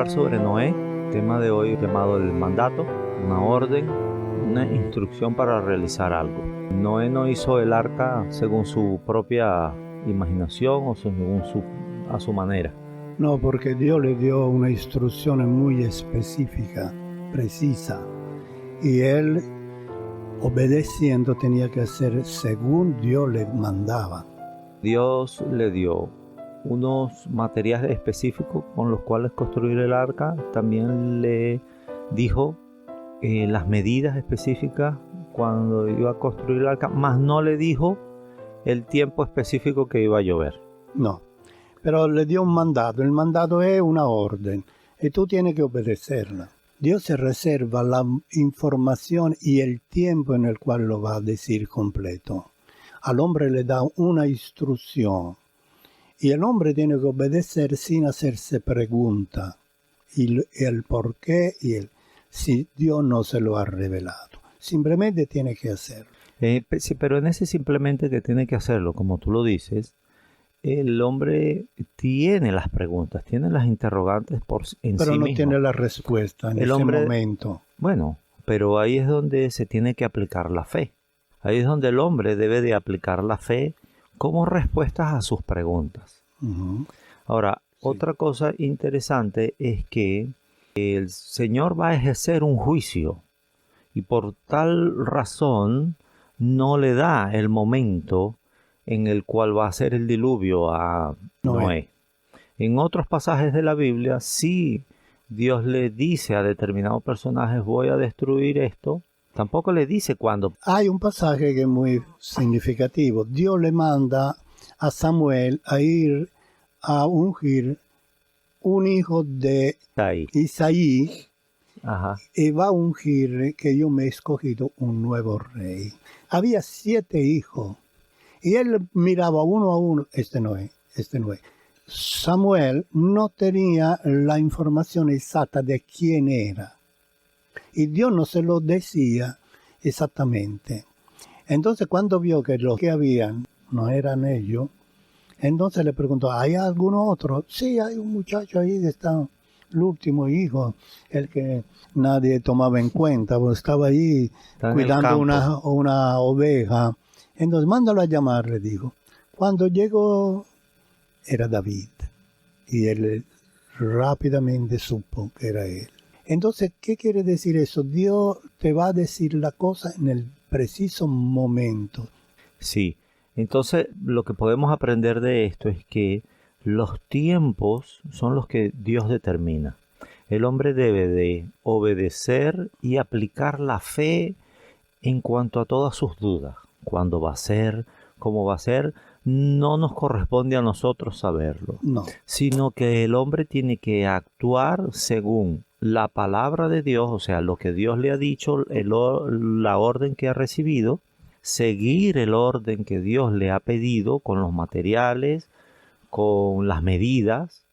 hablar sobre Noé, tema de hoy llamado el mandato, una orden, una instrucción para realizar algo. Noé no hizo el arca según su propia imaginación o según a su manera. No, porque Dios le dio una instrucción muy específica, precisa, y él, obedeciendo, tenía que hacer según Dios le mandaba. Dios le dio unos materiales específicos con los cuales construir el arca. También le dijo las medidas específicas cuando iba a construir el arca, más no le dijo el tiempo específico que iba a llover. No, pero le dio un mandato. El mandato es una orden y tú tienes que obedecerla. Dios se reserva la información y el tiempo en el cual lo va a decir completo. Al hombre le da una instrucción y el hombre tiene que obedecer sin hacerse pregunta. Y el por qué si Dios no se lo ha revelado. Simplemente tiene que hacerlo. Sí, pero en ese simplemente que tiene que hacerlo, como tú lo dices, el hombre tiene las preguntas, tiene las interrogantes en pero sí no mismo. Tiene la respuesta en ese momento. Bueno, pero ahí es donde se tiene que aplicar la fe. Ahí es donde el hombre debe de aplicar la fe como respuestas a sus preguntas. Uh-huh. Ahora, otra cosa interesante es que el Señor va a ejercer un juicio y por tal razón no le da el momento en el cual va a ser el diluvio a Noé. En otros pasajes de la Biblia, sí Dios le dice a determinados personajes, voy a destruir esto. Tampoco le dice cuándo. Hay un pasaje que es muy significativo. Dios le manda a Samuel a ir a ungir un hijo de Isaí. Ajá. Y va a ungir que yo me he escogido un nuevo rey. Había 7 hijos. Y él miraba uno a uno, este no es. Samuel no tenía la información exacta de quién era. Y Dios no se lo decía exactamente. Entonces cuando vio que los que habían no eran ellos, entonces le preguntó, ¿hay alguno otro? Sí, hay un muchacho ahí que está, el último hijo, el que nadie tomaba en cuenta, porque estaba ahí cuidando una oveja. Entonces, mándalo a llamar, le dijo. Cuando llegó, era David. Y él rápidamente supo que era él. Entonces, ¿qué quiere decir eso? Dios te va a decir la cosa en el preciso momento. Sí. Entonces, lo que podemos aprender de esto es que los tiempos son los que Dios determina. El hombre debe de obedecer y aplicar la fe en cuanto a todas sus dudas. ¿Cuándo va a ser? ¿Cómo va a ser? No nos corresponde a nosotros saberlo. No. Sino que el hombre tiene que actuar según la palabra de Dios, o sea, lo que Dios le ha dicho, la orden que ha recibido, seguir el orden que Dios le ha pedido con los materiales, con las medidas,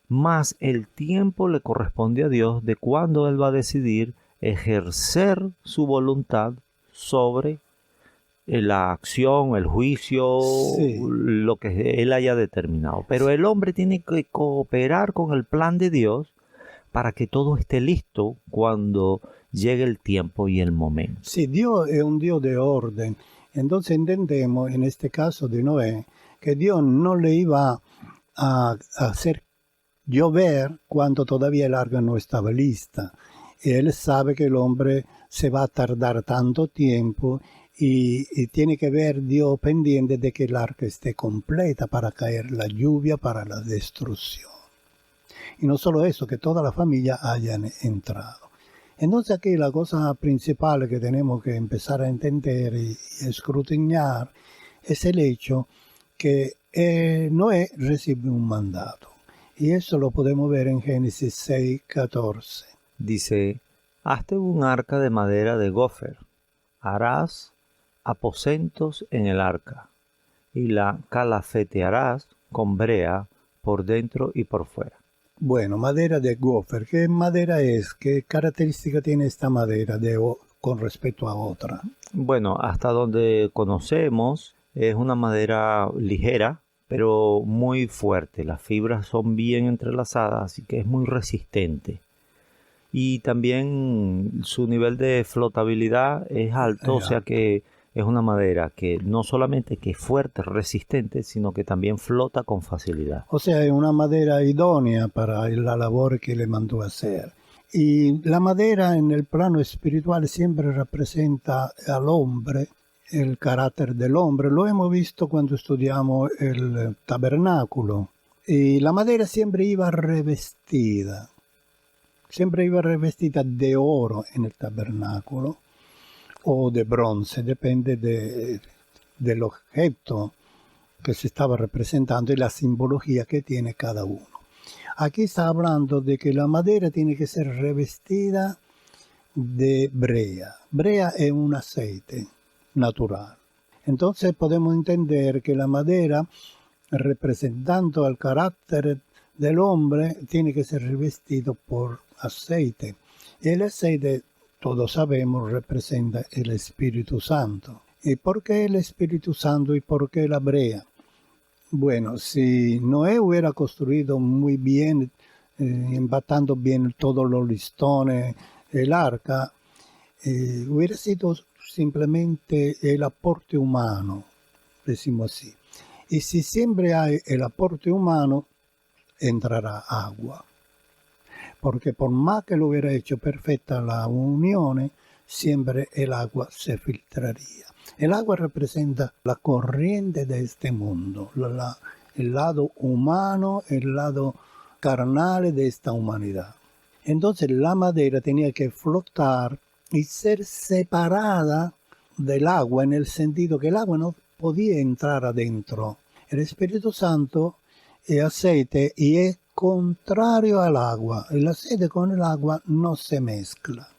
más el tiempo le corresponde a Dios de cuándo Él va a decidir ejercer su voluntad sobre la acción, el juicio, sí, lo que Él haya determinado. Pero el hombre tiene que cooperar con el plan de Dios para que todo esté listo cuando llegue el tiempo y el momento. Sí, Dios es un Dios de orden. Entonces entendemos en este caso de Noé que Dios no le iba a hacer llover cuando todavía el arca no estaba lista. Él sabe que el hombre se va a tardar tanto tiempo y tiene que ver Dios pendiente de que el arca esté completa para caer la lluvia, para la destrucción. Y no solo eso, que toda la familia hayan entrado. Entonces aquí la cosa principal que tenemos que empezar a entender y escrutinizar es el hecho que Noé recibe un mandato. Y eso lo podemos ver en Génesis 6:14. Dice, hazte un arca de madera de gofer, harás aposentos en el arca, y la calafetearás con brea por dentro y por fuera. Bueno, madera de gofer. ¿Qué madera es? ¿Qué característica tiene esta madera con respecto a otra? Bueno, hasta donde conocemos es una madera ligera, pero muy fuerte. Las fibras son bien entrelazadas, así que es muy resistente. Y también su nivel de flotabilidad es alto, o sea que es una madera que no solamente que es fuerte, resistente, sino que también flota con facilidad. O sea, es una madera idónea para la labor que le mandó a hacer. Y la madera en el plano espiritual siempre representa al hombre, el carácter del hombre. Lo hemos visto cuando estudiamos el tabernáculo. Y la madera siempre iba revestida de oro en el tabernáculo o de bronce, depende del objeto que se estaba representando y la simbología que tiene cada uno. Aquí está hablando de que la madera tiene que ser revestida de brea. Brea es un aceite natural. Entonces podemos entender que la madera, representando al carácter del hombre, tiene que ser revestido por aceite. Y el aceite, todos sabemos, representa el Espíritu Santo. ¿Y por qué el Espíritu Santo y por qué la brea? Bueno, si Noé hubiera construido muy bien, empatando bien todos los listones, el arca, hubiera sido simplemente el aporte humano, decimos así. Y si siempre hay el aporte humano, entrará agua. Porque por más que lo hubiera hecho perfecta la unión, siempre el agua se filtraría. El agua representa la corriente de este mundo, el lado humano, el lado carnal de esta humanidad. Entonces la madera tenía que flotar y ser separada del agua, en el sentido que el agua no podía entrar adentro. El Espíritu Santo es aceite y es contrario al agua. El aceite con el agua no se mezcla.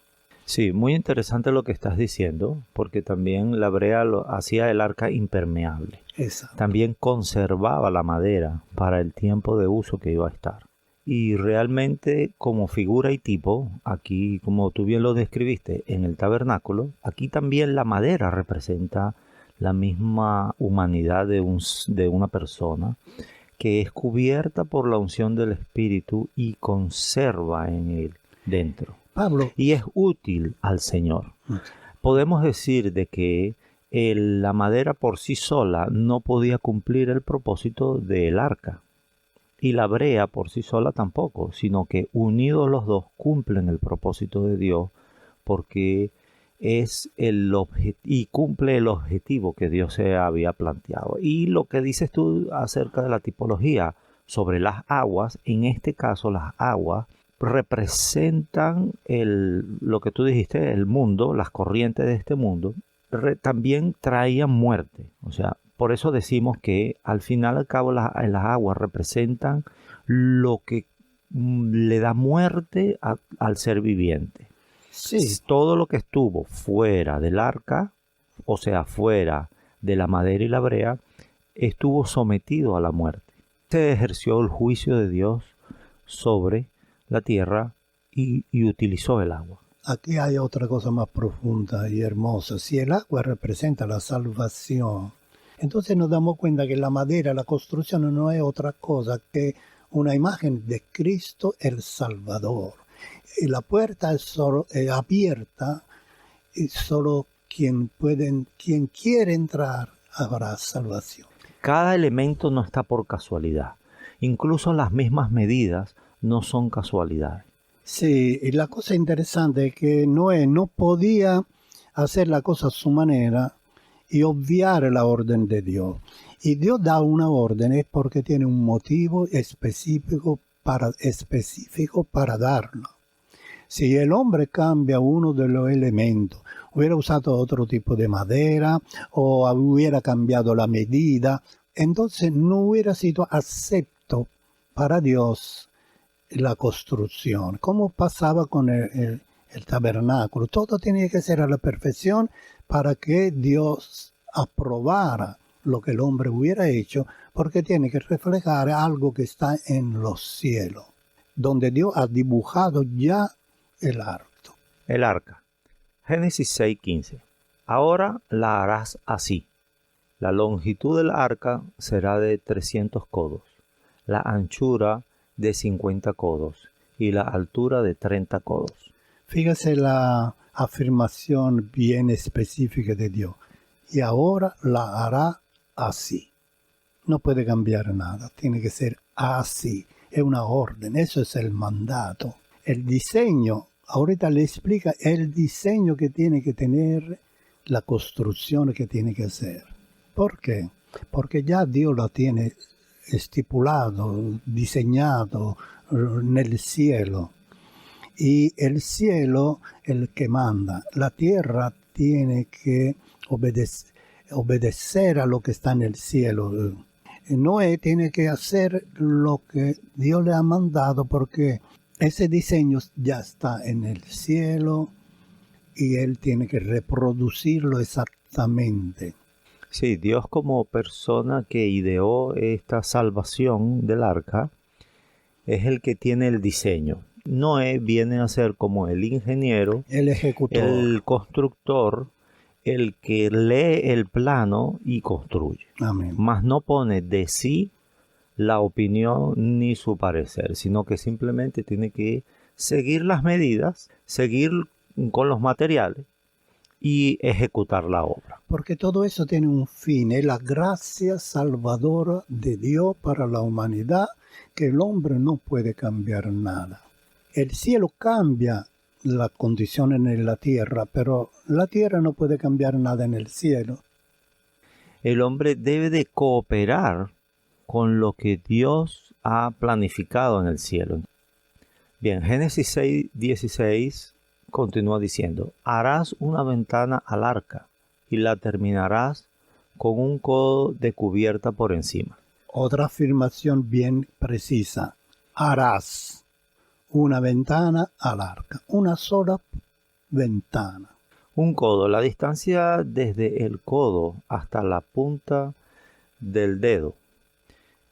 Sí, muy interesante lo que estás diciendo, porque también la brea hacía el arca impermeable. Exacto. También conservaba la madera para el tiempo de uso que iba a estar. Y realmente como figura y tipo, aquí como tú bien lo describiste en el tabernáculo, aquí también la madera representa la misma humanidad de una persona que es cubierta por la unción del Espíritu y conserva en él dentro. Pablo. Y es útil al Señor. Podemos decir de que la madera por sí sola no podía cumplir el propósito del arca. Y la brea por sí sola tampoco, sino que unidos los dos cumplen el propósito de Dios, porque es y cumple el objetivo que Dios se había planteado. Y lo que dices tú acerca de la tipología sobre las aguas, en este caso las aguas representan lo que tú dijiste, el mundo, las corrientes de este mundo, también traían muerte. O sea, por eso decimos que al final al cabo las aguas representan lo que le da muerte al ser viviente. Sí. Todo lo que estuvo fuera del arca, o sea, fuera de la madera y la brea, estuvo sometido a la muerte. Se ejerció el juicio de Dios sobre la tierra y utilizó el agua. Aquí hay otra cosa más profunda y hermosa. Si el agua representa la salvación, entonces nos damos cuenta que la madera, la construcción no es otra cosa que una imagen de Cristo el Salvador. Y la puerta es solo abierta y solo quien quiere entrar habrá salvación. Cada elemento no está por casualidad. Incluso las mismas medidas no son casualidades. Sí, y la cosa interesante es que Noé no podía hacer la cosa a su manera y obviar la orden de Dios. Y Dios da una orden es porque tiene un motivo específico para darlo. Si el hombre cambia uno de los elementos, hubiera usado otro tipo de madera o hubiera cambiado la medida, entonces no hubiera sido acepto para Dios la construcción. Como pasaba con el tabernáculo, todo tenía que ser a la perfección para que Dios aprobara lo que el hombre hubiera hecho, porque tiene que reflejar algo que está en los cielos, donde Dios ha dibujado ya el arca. El arca. Génesis 6:15. Ahora la harás así. La longitud del arca será de 300 codos, la anchura de 50 codos y la altura de 30 codos. Fíjese la afirmación bien específica de Dios. Y ahora la hará así. No puede cambiar nada, tiene que ser así. Es una orden, eso es el mandato. El diseño, ahorita le explica el diseño que tiene que tener, la construcción que tiene que hacer. ¿Por qué? Porque ya Dios la tiene estipulado, diseñado en el cielo. Y el cielo el que manda. La tierra tiene que obedecer a lo que está en el cielo. Noé tiene que hacer lo que Dios le ha mandado porque ese diseño ya está en el cielo y él tiene que reproducirlo exactamente. Sí, Dios como persona que ideó esta salvación del arca es el que tiene el diseño. Noé viene a ser como el ingeniero, el ejecutor, el constructor, el que lee el plano y construye. Amén. Mas no pone de sí la opinión ni su parecer, sino que simplemente tiene que seguir las medidas, seguir con los materiales y ejecutar la obra. Porque todo eso tiene un fin, es la gracia salvadora de Dios para la humanidad, que el hombre no puede cambiar nada. El cielo cambia las condiciones en la tierra, pero la tierra no puede cambiar nada en el cielo. El hombre debe de cooperar con lo que Dios ha planificado en el cielo. Bien, Génesis 6:16 continúa diciendo: harás una ventana al arca y la terminarás con un codo de cubierta por encima. Otra afirmación bien precisa: harás una ventana al arca, una sola ventana. Un codo, la distancia desde el codo hasta la punta del dedo,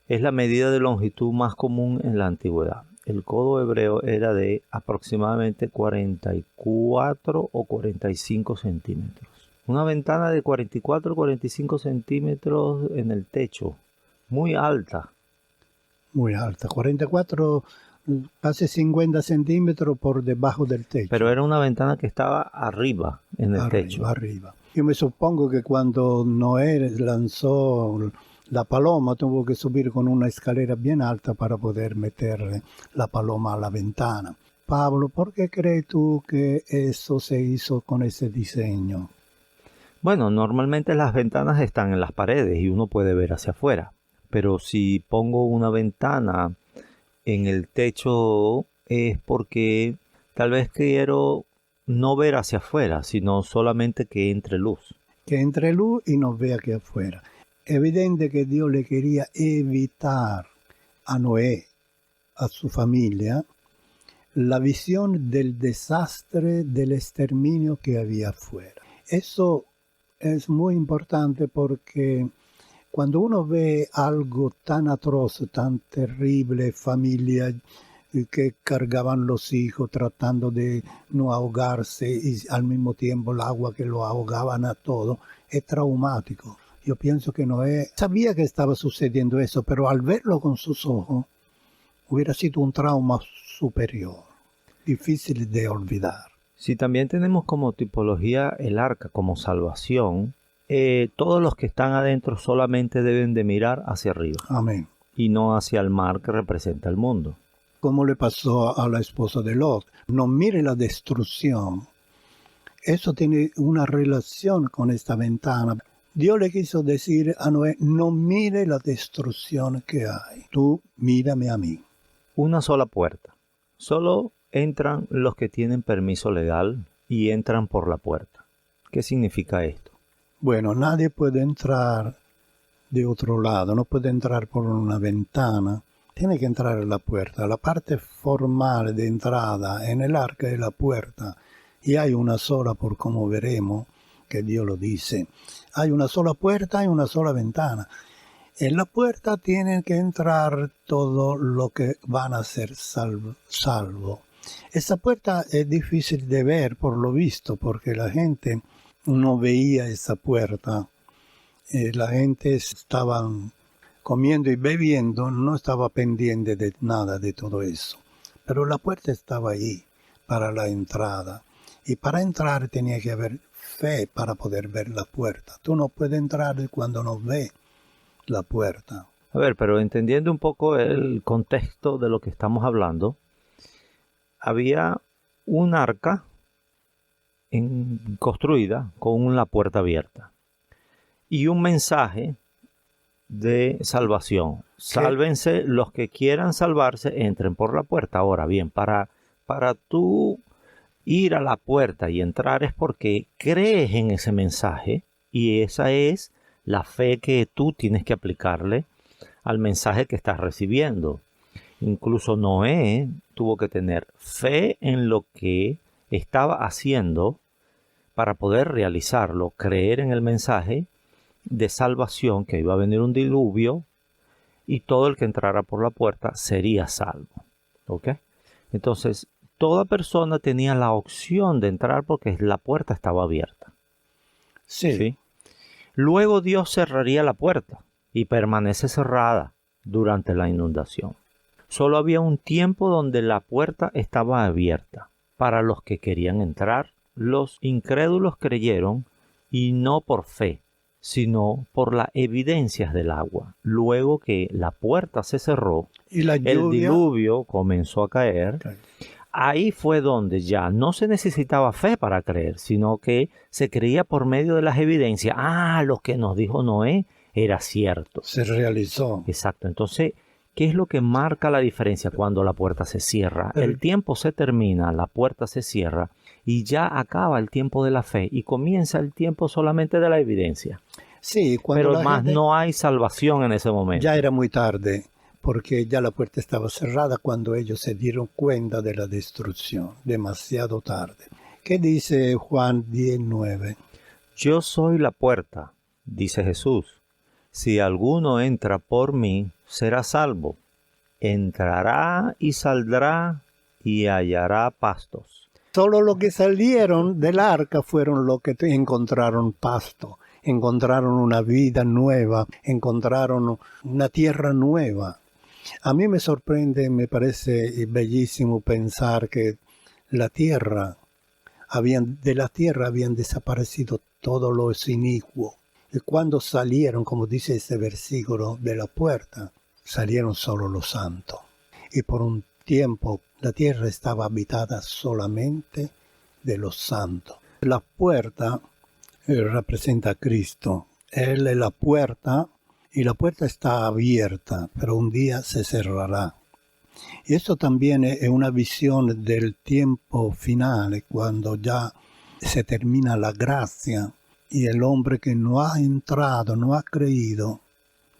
es la medida de longitud más común en la antigüedad. El codo hebreo era de aproximadamente 44 o 45 centímetros. Una ventana de 44 o 45 centímetros en el techo, muy alta. Muy alta, 44, casi 50 centímetros por debajo del techo. Pero era una ventana que estaba arriba, en el techo. Arriba. Yo me supongo que cuando Noé lanzó la paloma, tuvo que subir con una escalera bien alta para poder meter la paloma a la ventana. Pablo, ¿por qué crees tú que eso se hizo con ese diseño? Bueno, normalmente las ventanas están en las paredes y uno puede ver hacia afuera. Pero si pongo una ventana en el techo es porque tal vez quiero no ver hacia afuera, sino solamente que entre luz. Que entre luz y nos vea aquí afuera. Evidente que Dios le quería evitar a Noé, a su familia, la visión del desastre, del exterminio que había afuera. Eso es muy importante porque cuando uno ve algo tan atroz, tan terrible, familia que cargaban los hijos tratando de no ahogarse y al mismo tiempo el agua que lo ahogaban a todo, es traumático. Yo pienso que Noé sabía que estaba sucediendo eso, pero al verlo con sus ojos, hubiera sido un trauma superior, difícil de olvidar. Si también tenemos como tipología el arca como salvación, todos los que están adentro solamente deben de mirar hacia arriba. Amén. Y no hacia el mar que representa el mundo. Como le pasó a la esposa de Lot. No mire la destrucción. Eso tiene una relación con esta ventana. Dios le quiso decir a Noé, no mire la destrucción que hay. Tú mírame a mí. Una sola puerta. Solo entran los que tienen permiso legal y entran por la puerta. ¿Qué significa esto? Bueno, nadie puede entrar de otro lado. No puede entrar por una ventana. Tiene que entrar a la puerta. La parte formal de entrada en el arca es la puerta. Y hay una sola, por como veremos, que Dios lo dice. Hay una sola puerta y una sola ventana. En la puerta tienen que entrar todo lo que van a ser salvo. Esa puerta es difícil de ver por lo visto, porque la gente no veía esa puerta. La gente estaban comiendo y bebiendo, no estaba pendiente de nada de todo eso. Pero la puerta estaba ahí para la entrada. Y para entrar tenía que haber fe para poder ver la puerta. Tú no puedes entrar cuando no ves la puerta. A ver, pero entendiendo un poco el contexto de lo que estamos hablando, había un arca construida con la puerta abierta y un mensaje de salvación. Sálvense los que quieran salvarse, entren por la puerta. Ahora bien, para tú ir a la puerta y entrar es porque crees en ese mensaje, y esa es la fe que tú tienes que aplicarle al mensaje que estás recibiendo. Incluso Noé tuvo que tener fe en lo que estaba haciendo para poder realizarlo, creer en el mensaje de salvación, que iba a venir un diluvio y todo el que entrara por la puerta sería salvo. ¿Ok? Entonces, toda persona tenía la opción de entrar porque la puerta estaba abierta. Sí. Luego Dios cerraría la puerta y permanece cerrada durante la inundación. Solo había un tiempo donde la puerta estaba abierta para los que querían entrar. Los incrédulos creyeron, y no por fe, sino por las evidencias del agua. Luego que la puerta se cerró, Y la lluvia, el diluvio comenzó a caer. Okay. Ahí fue donde ya no se necesitaba fe para creer, sino que se creía por medio de las evidencias. Lo que nos dijo Noé era cierto. Se realizó. Exacto. Entonces, ¿qué es lo que marca la diferencia cuando la puerta se cierra? El tiempo se termina, la puerta se cierra y ya acaba el tiempo de la fe y comienza el tiempo solamente de la evidencia. Sí, cuando pero más no hay salvación en ese momento. Ya era muy tarde, porque ya la puerta estaba cerrada cuando ellos se dieron cuenta de la destrucción, demasiado tarde. ¿Qué dice Juan 10:9? Yo soy la puerta, dice Jesús. Si alguno entra por mí, será salvo. Entrará y saldrá y hallará pastos. Solo los que salieron del arca fueron los que encontraron pasto, encontraron una vida nueva, encontraron una tierra nueva. A mí me sorprende, me parece bellísimo pensar que de la tierra habían desaparecido todos los inicuos. Y cuando salieron, como dice ese versículo de la puerta, salieron solo los santos. Y por un tiempo la tierra estaba habitada solamente de los santos. La puerta representa a Cristo. Él es la puerta y la puerta está abierta, pero un día se cerrará. Y esto también es una visión del tiempo final, cuando ya se termina la gracia y el hombre que no ha entrado, no ha creído,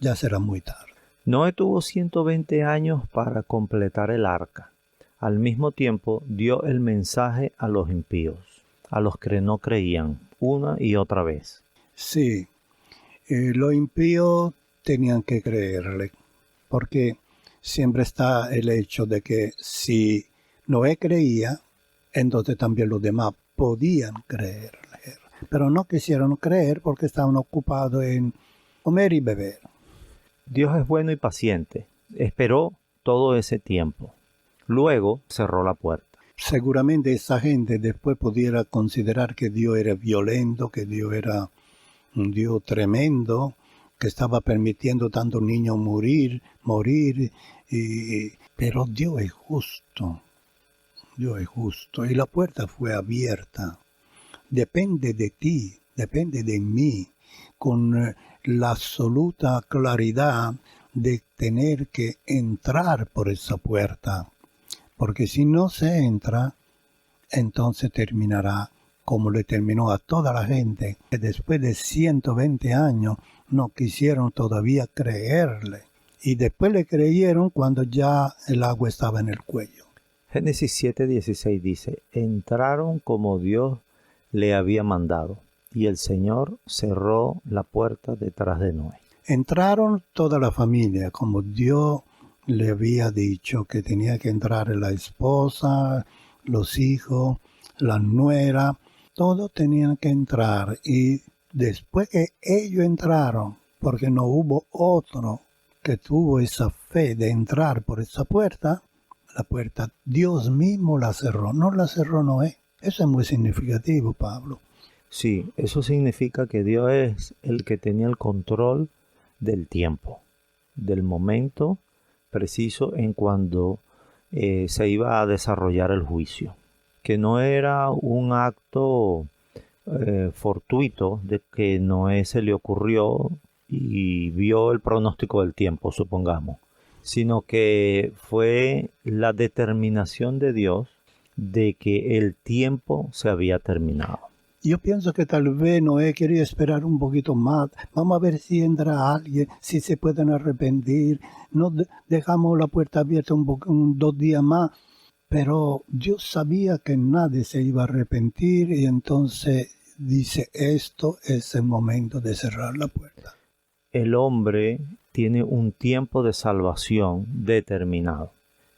ya será muy tarde. Noé tuvo 120 años para completar el arca. Al mismo tiempo dio el mensaje a los impíos, a los que no creían, una y otra vez. Sí, los impíos tenían que creerle, porque siempre está el hecho de que si Noé creía, entonces también los demás podían creerle. Pero no quisieron creer porque estaban ocupados en comer y beber. Dios es bueno y paciente. Esperó todo ese tiempo. Luego cerró la puerta. Seguramente esa gente después pudiera considerar que Dios era violento, que Dios era un Dios tremendo, que estaba permitiendo tantos niños morir, pero Dios es justo. Dios es justo. Y la puerta fue abierta. Depende de ti, depende de mí, con la absoluta claridad de tener que entrar por esa puerta. Porque si no se entra, entonces terminará como le terminó a toda la gente, que después de 120 años no quisieron todavía creerle. Y después le creyeron cuando ya el agua estaba en el cuello. Génesis 7:16 dice, entraron como Dios le había mandado, y el Señor cerró la puerta detrás de Noé. Entraron toda la familia, como Dios le había dicho que tenía que entrar la esposa, los hijos, la nuera, todos tenían que entrar y después que ellos entraron, porque no hubo otro que tuvo esa fe de entrar por esa puerta, la puerta Dios mismo la cerró, no la cerró Noé. Eso es muy significativo, Pablo. Sí, eso significa que Dios es el que tenía el control del tiempo, del momento preciso en cuando se iba a desarrollar el juicio, que no era un acto fortuito de que Noé se le ocurrió y vio el pronóstico del tiempo, supongamos, sino que fue la determinación de Dios de que el tiempo se había terminado. Yo pienso que tal vez Noé quería esperar un poquito más. Vamos a ver si entra alguien, si se pueden arrepentir. No dejamos la puerta abierta 2 días más. Pero Dios sabía que nadie se iba a arrepentir y entonces dice, esto es el momento de cerrar la puerta. El hombre tiene un tiempo de salvación determinado,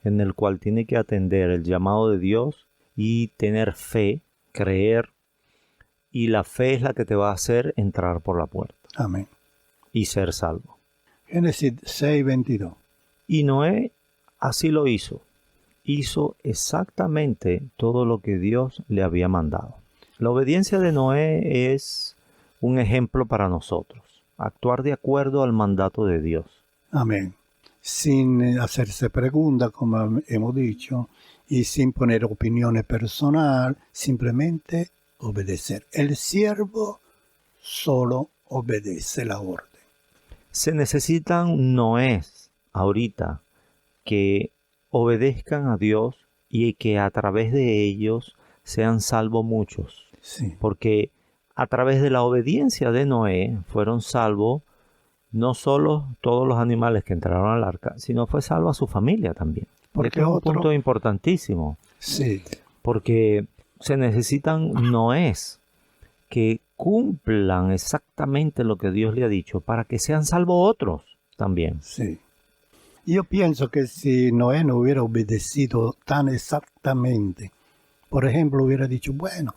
en el cual tiene que atender el llamado de Dios y tener fe, creer, y la fe es la que te va a hacer entrar por la puerta. Amén. Y ser salvo. Génesis 6:22. Y Noé así lo hizo. Hizo exactamente todo lo que Dios le había mandado. La obediencia de Noé es un ejemplo para nosotros. Actuar de acuerdo al mandato de Dios. Amén. Sin hacerse preguntas, como hemos dicho, y sin poner opiniones personales, simplemente obedecer. El siervo solo obedece la orden. Se necesitan Noés ahorita que obedezcan a Dios y que a través de ellos sean salvos muchos. Sí. Porque a través de la obediencia de Noé fueron salvos no solo todos los animales que entraron al arca, sino fue salva su familia también. Porque es un punto importantísimo. Sí. Porque se necesitan Noés que cumplan exactamente lo que Dios le ha dicho para que sean salvos otros también. Sí. Yo pienso que si Noé no hubiera obedecido tan exactamente, por ejemplo, hubiera dicho, bueno,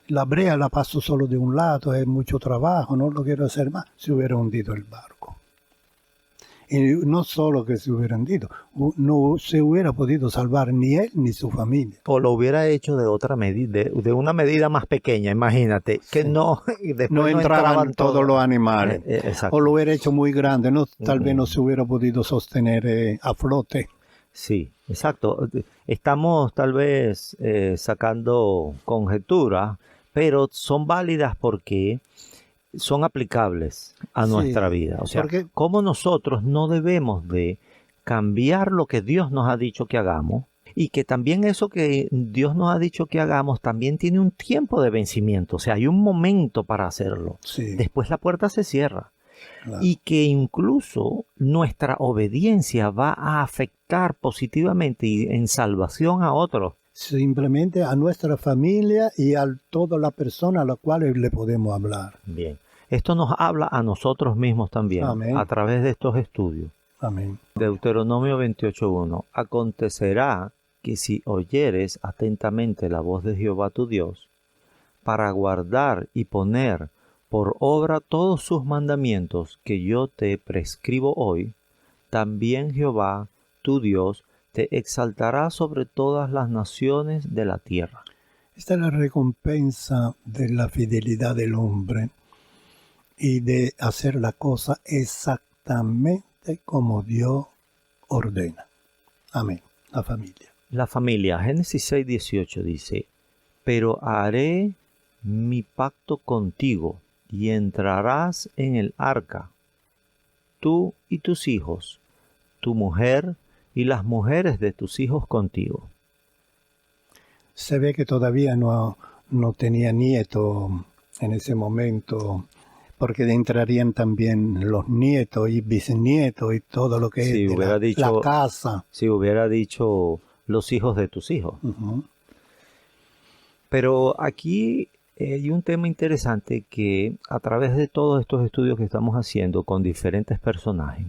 la brea la paso solo de un lado, es mucho trabajo, no lo quiero hacer más, se hubiera hundido el barco. Y no solo que se hubiera hundido, no se hubiera podido salvar ni él ni su familia. O lo hubiera hecho de otra medida, de una medida más pequeña, imagínate, que Sí. no, No entraban todos los animales. Exacto. O lo hubiera hecho muy grande, no, tal vez no se hubiera podido sostener a flote. Sí, exacto. Estamos tal vez sacando conjeturas, pero son válidas porque son aplicables a nuestra vida. O sea, porque cómo nosotros no debemos de cambiar lo que Dios nos ha dicho que hagamos y que también eso que Dios nos ha dicho que hagamos también tiene un tiempo de vencimiento. O sea, hay un momento para hacerlo. Sí, Después la puerta se cierra. claro. Y que incluso nuestra obediencia va a afectar positivamente y en salvación a otros. Simplemente a nuestra familia y a toda la persona a la cual le podemos hablar. Bien. Esto nos habla a nosotros mismos también. Amén. A través de estos estudios. Amén. Deuteronomio 28:1. Acontecerá que si oyeres atentamente la voz de Jehová tu Dios, para guardar y poner por obra todos sus mandamientos que yo te prescribo hoy, también Jehová tu Dios te exaltará sobre todas las naciones de la tierra. Esta es la recompensa de la fidelidad del hombre y de hacer la cosa exactamente como Dios ordena. Amén. La familia. La familia, Génesis 6:18 dice, pero haré mi pacto contigo y entrarás en el arca, tú y tus hijos, tu mujer y las mujeres de tus hijos contigo. Se ve que todavía no tenía nieto en ese momento, porque entrarían también los nietos y bisnietos y todo lo que Si es de hubiera dicho- la casa. Si hubiera dicho los hijos de tus hijos. Ujú. Pero aquí hay un tema interesante que a través de todos estos estudios que estamos haciendo con diferentes personajes,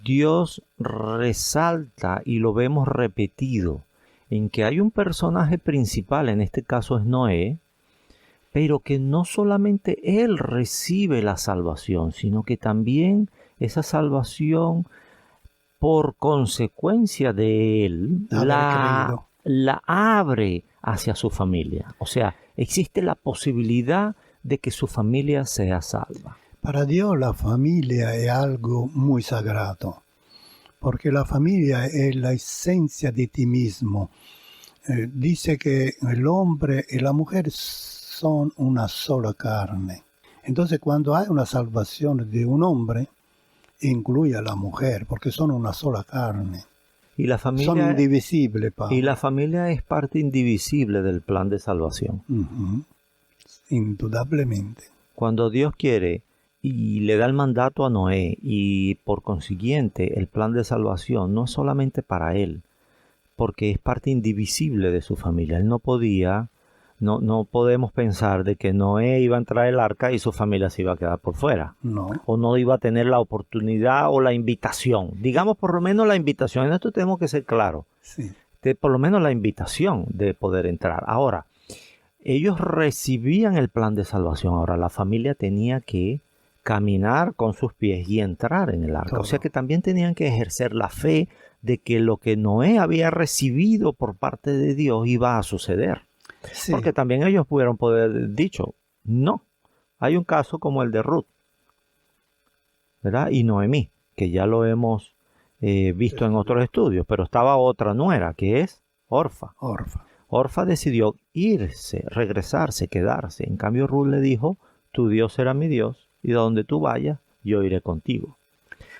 Dios resalta y lo vemos repetido en que hay un personaje principal, en este caso es Noé, pero que no solamente él recibe la salvación, sino que también esa salvación, por consecuencia de él, la abre hacia su familia. O sea, existe la posibilidad de que su familia sea salva. Para Dios la familia es algo muy sagrado, porque la familia es la esencia de ti mismo. Dice que el hombre y la mujer son una sola carne. Entonces, cuando hay una salvación de un hombre, incluye a la mujer, porque son una sola carne. Y la familia, son indivisibles, Pablo. Y la familia es parte indivisible del plan de salvación. Indudablemente. Cuando Dios quiere y le da el mandato a Noé, y por consiguiente el plan de salvación no es solamente para él, porque es parte indivisible de su familia. Él no podía, no podemos pensar de que Noé iba a entrar al arca y su familia se iba a quedar por fuera. No. O no iba a tener la oportunidad o la invitación. Digamos por lo menos la invitación. En esto tenemos que ser claros. Sí. Por lo menos la invitación de poder entrar. Ahora, ellos recibían el plan de salvación. Ahora, la familia tenía que caminar con sus pies y entrar en el arca. Todo. O sea que también tenían que ejercer la fe de que lo que Noé había recibido por parte de Dios iba a suceder. Sí. Porque también ellos pudieron poder dicho, no. Hay un caso como el de Ruth, ¿verdad? Y Noemí, que ya lo hemos visto en otros estudios, pero estaba otra nuera, que es Orfa. Orfa decidió irse, regresarse, quedarse. En cambio, Ruth le dijo, tu Dios será mi Dios, y de donde tú vayas, yo iré contigo.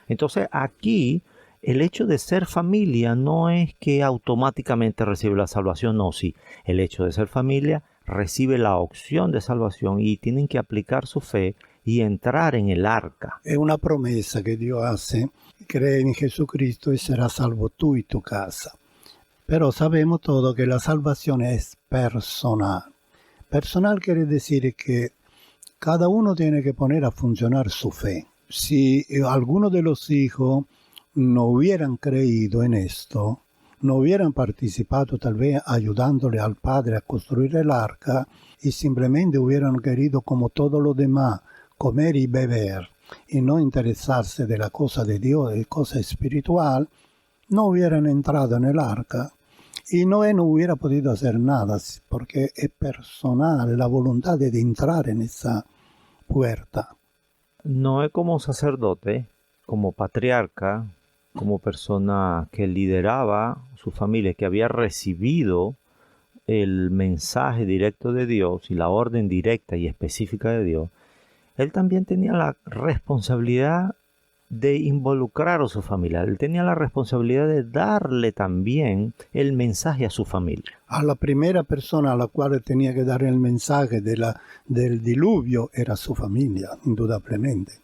Entonces, aquí, el hecho de ser familia no es que automáticamente recibe la salvación, no, sí. El hecho de ser familia recibe la opción de salvación y tienen que aplicar su fe y entrar en el arca. Es una promesa que Dios hace, cree en Jesucristo y serás salvo tú y tu casa. Pero sabemos todo que la salvación es personal. Personal quiere decir que cada uno tiene que poner a funcionar su fe. Si algunos de los hijos no hubieran creído en esto, no hubieran participado tal vez ayudándole al padre a construir el arca y simplemente hubieran querido como todos los demás comer y beber y no interesarse de la cosa de Dios, de cosa espiritual, no hubieran entrado en el arca y Noé no hubiera podido hacer nada porque es personal la voluntad de entrar en esa puerta. Noé como sacerdote, como patriarca, como persona que lideraba su familia, que había recibido el mensaje directo de Dios y la orden directa y específica de Dios, él también tenía la responsabilidad de involucrar a su familia. Él tenía la responsabilidad de darle también el mensaje a su familia. A la primera persona a la cual tenía que dar el mensaje del diluvio era su familia, indudablemente.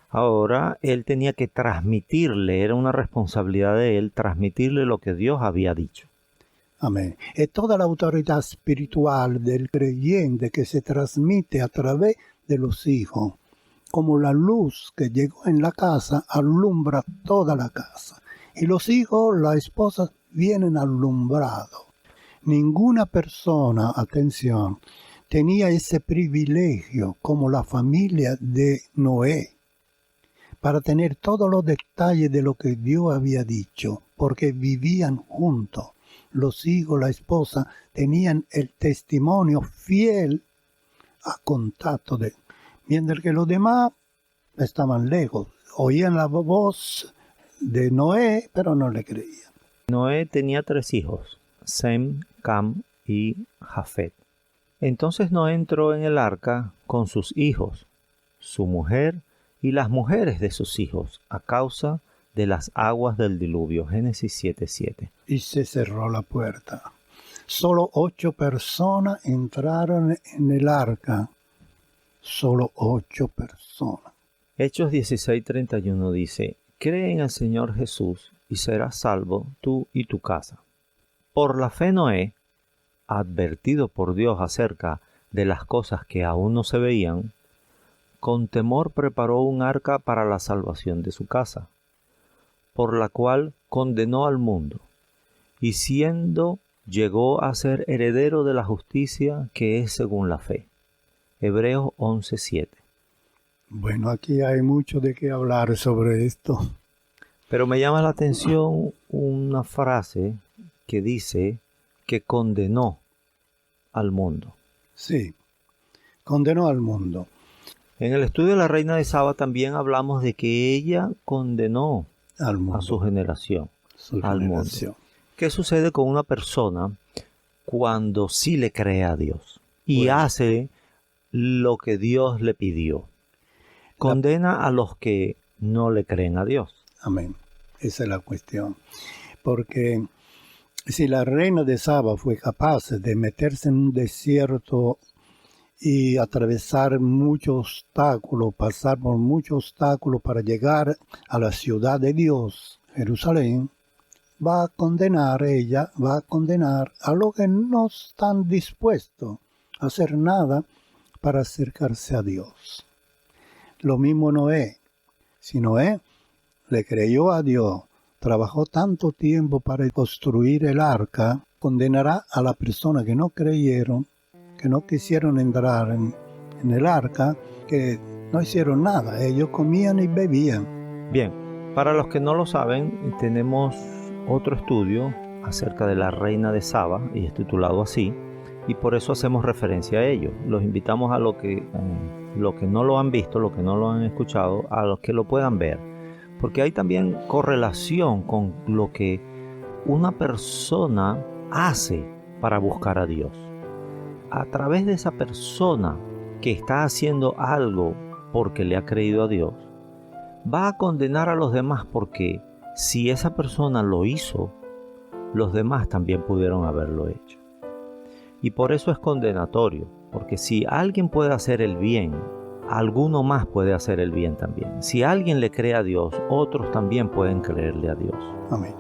Ahora él tenía que transmitirle, era una responsabilidad de él, transmitirle lo que Dios había dicho. Amén. Es toda la autoridad espiritual del creyente que se transmite a través de los hijos. Como la luz que llegó en la casa, alumbra toda la casa. Y los hijos, la esposa, vienen alumbrados. Ninguna persona, atención, tenía ese privilegio como la familia de Noé, para tener todos los detalles de lo que Dios había dicho, porque vivían juntos. Los hijos, la esposa, tenían el testimonio fiel a contacto de... Mientras que los demás estaban lejos, oían la voz de Noé, pero no le creían. Noé tenía 3 hijos, Sem, Cam y Jafet. Entonces Noé entró en el arca con sus hijos, su mujer y las mujeres de sus hijos, a causa de las aguas del diluvio. Génesis 7:7. Y se cerró la puerta. Solo 8 personas entraron en el arca. Solo 8 personas. Hechos 16:31 dice, cree en el Señor Jesús y serás salvo tú y tu casa. Por la fe Noé, advertido por Dios acerca de las cosas que aún no se veían, con temor preparó un arca para la salvación de su casa, por la cual condenó al mundo, y siendo llegó a ser heredero de la justicia que es según la fe. Hebreos 11:7. Bueno, aquí hay mucho de qué hablar sobre esto. Pero me llama la atención una frase que dice que condenó al mundo. Sí, condenó al mundo. En el estudio de la reina de Saba también hablamos de que ella condenó Al mundo. a su generación, Su al generación. mundo. ¿Qué sucede con una persona cuando sí le cree a Dios y Bueno. hace lo que Dios le pidió? Condena a los que no le creen a Dios. Amén. Esa es la cuestión. Porque si la reina de Saba fue capaz de meterse en un desierto y atravesar muchos obstáculos, pasar por muchos obstáculos para llegar a la ciudad de Dios, Jerusalén, va a condenar a los que no están dispuestos a hacer nada para acercarse a Dios. Lo mismo Noé. Si Noé le creyó a Dios, trabajó tanto tiempo para construir el arca, condenará a las personas que no creyeron, que no quisieron entrar en el arca, que no hicieron nada. Ellos comían y bebían. Bien, para los que no lo saben, tenemos otro estudio acerca de la reina de Saba, y es titulado así, y por eso hacemos referencia a ello. Los invitamos a los que no lo han visto, los que no lo han escuchado, a los que lo puedan ver, porque hay también correlación con lo que una persona hace para buscar a Dios. A través de esa persona que está haciendo algo porque le ha creído a Dios, va a condenar a los demás, porque si esa persona lo hizo, los demás también pudieron haberlo hecho. Y por eso es condenatorio, porque si alguien puede hacer el bien, alguno más puede hacer el bien también. Si alguien le cree a Dios, otros también pueden creerle a Dios. Amén.